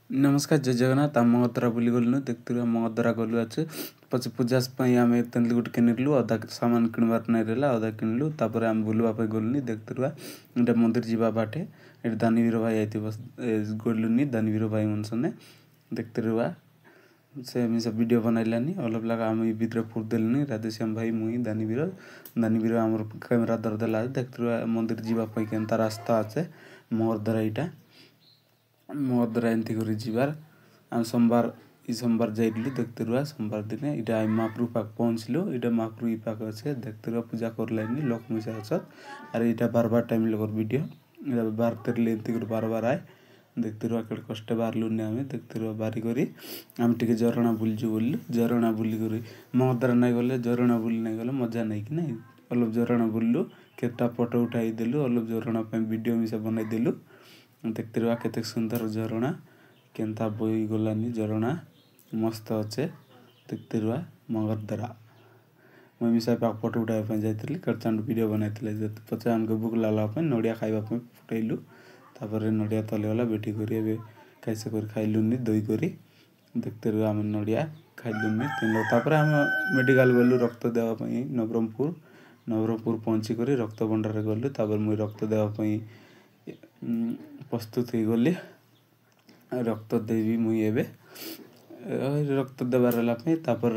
नमस्कार जय जगन्नाथ आम मगधरा बुली गलु देखते मगधरा गलु अच्छे पचे पूजा आम तेल गोटे किणलु अधा सामान किणवार नहीं रहा अधा किणलु तापर आम बुलवाई गलुनी देखते इटा मंदिर जावा बाटे ये दानवीर भाई आई गलुनी दानवीर भाई मनसने देखते रुआ से मिसा वीडियो बनैलानी अलग लगा आम भीतर फुट देलनी राधेश्याम भाई मुई दानवीर आम कैमेरा धरदेला देखते मंदिर जावाई केनता रास्ता अच्छे मगधरा इटा मगधरा एंती करी जीवार आम सोमवार जाइलु देखते रुआ सोमवार दिन इटा महाप्रभु पाक पहुँचलु इटा महाप्रभु पाक अच्छे देखते रुआ पूजा कर लाइनी लक्ष्मी से अच्छत अरे इटा बार टाइम लगोर वीडियो इटा बार तेरले एंती कर बार आए देखते रुआ कड़े कष्टे बारलुनी आम देखते रुआ बारी करी आम टिके झरणा बुलजु बोलु झरणा बुली करी मगधरा नहीं गले झरणा बुली नहीं गले मजा नहीं कि नहीं अलग झरणा बुललु केटा फोटो उठाई देलु अलग झरणा वीडियो मिसा बनाई देलु देखते रुआ केते सुंदर झरणा केनता बोई गलानी झरणा मस्त अच्छे देखते रुआ मगधरा मैं मिसा पाक फोटो उठाई जाइली कड़चांड वीडियो बनाई पचा आमको भूक लागापी नड़िया खावाई फुटेलु तापर नड़िया तले गला बेटी करी कैसे कर खाइलुनी दही करी देखते रुआ आम नड़िया खाइलुनी तापर आम मेडिकल गलु रक्त देवाई नवरंगपुर पहुँची कर रक्त भंडार गलु तापर मुई रक्त देवाई प्रस्तुत हो गली रक्त देवी मुई एबे रक्त देवार तापर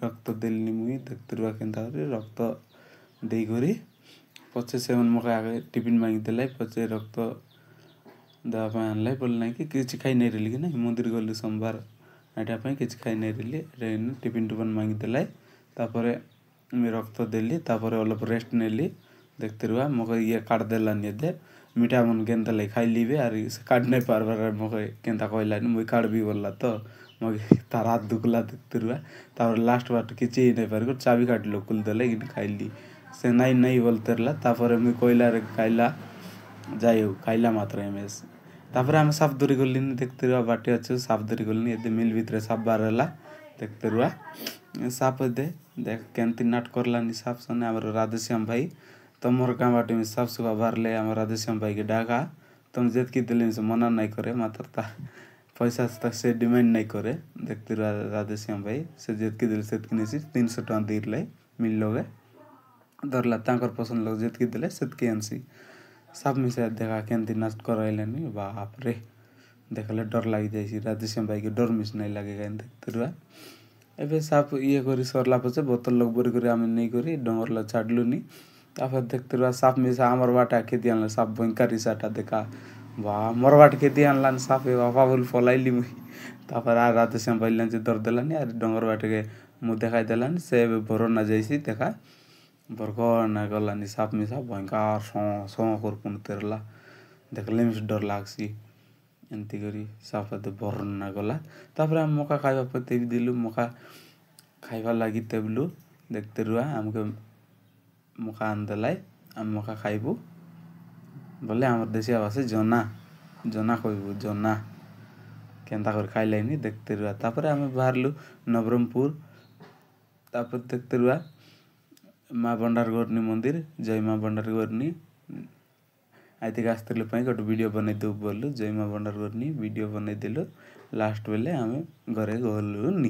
रक्त देली मुई देखते रुआ केनता रक्त दे करी पचे से मक आगे टिफिन मांगी देला पचे रक्त देवाई आनला बोल ना कि किसी खाई नहीं रही कि ना मंदिर गलु सोमवार एटापी किसी खाई नहीं रही टिफिन टुफिन मांगी देला तापर मैं रक्त देली तापर अलग रेस्ट नेली देखते रुआ मक ये काट देलानी दे मीठा मन केनता लगे खाइली आर काट नहीं पार्बार मक केनता कहलानी मुई काट भी बोलला तो मग तार हाथ दुखला देखते रुआ तापर लास्ट बाट किसी नहीं पार चाबी काट लो कुल देला कि खाइली से नहीं बोलते रहा तापर मुई कहला खाइला जाए खाइला मात्र एमएस तापर आम साफ धरी गली देखते रुआ बाटे अच्छे साफ धरी गली ये मिल भीतर साफ बारला देखते रुआ साफ दे देख केमती नाट करलानी साफ सने आम राधेश्याम भाई तुमर गाँ बाटे में साफ सुफा बारले आम राधेश्याम भाई के डाका तुम जितकी दिले से मना नहीं करे मात्र पैसा तक से डिमांड नहीं करे देखते राधेश्याम भाई से जितकी दिले सेतकी नहीं 300 टका दे मिल लोगे धरला तांकर पसंद लोग जितकी दिले सेतकी आनसी साफ मिसा देखा केमती नाच करैलानी बाप रे देखले डर लगी जाए राधेश्याम भाई के डर मिस नहीं लगेगा देखते रुआ एबे साफ ये करी सरला पचे बोतल लोग बोरी कर आम नहीं करी डंगर ला छाड़लुनी तापर देखते रुआ साफ मिसा आमर बाटा खेती आनला साफ भयंकर साटा देखा वाह मोर बाट खेती आनला साफ बापा बोल फलाइली मुई तापर आ राधेश्याम भाई लांचे दर देलानी आर डंगर बाट के मुँह देखाई देलानी से भरो ना जाइसी देखा भरकर ना गलानी साफ मिसा भयंकर सौ कर पुन तेरला देखले मिस डर लागसी एंती करी साफ भर ना गला तापर आम मका खाइबा पते भी दिलु मका खाइबा लगी तेबलु देखते रुआ आमके मका आनदेलाई आम मका खाइबू बोले आम देशिया भाषा जना कहबू जना केनता कर खाइलाइनी देखते रुआ तापर आम बाहरलु नवरंगपुर तापर देखते रुआ माँ भंडार गरनी मंदिर जय माँ भंडार गरनी आइतिक आसते गोटे वीडियो बनई देव बोलु जय माँ भंडार गरनी वीडियो बनई देलु लास्ट बेले आम घरे गलुनी।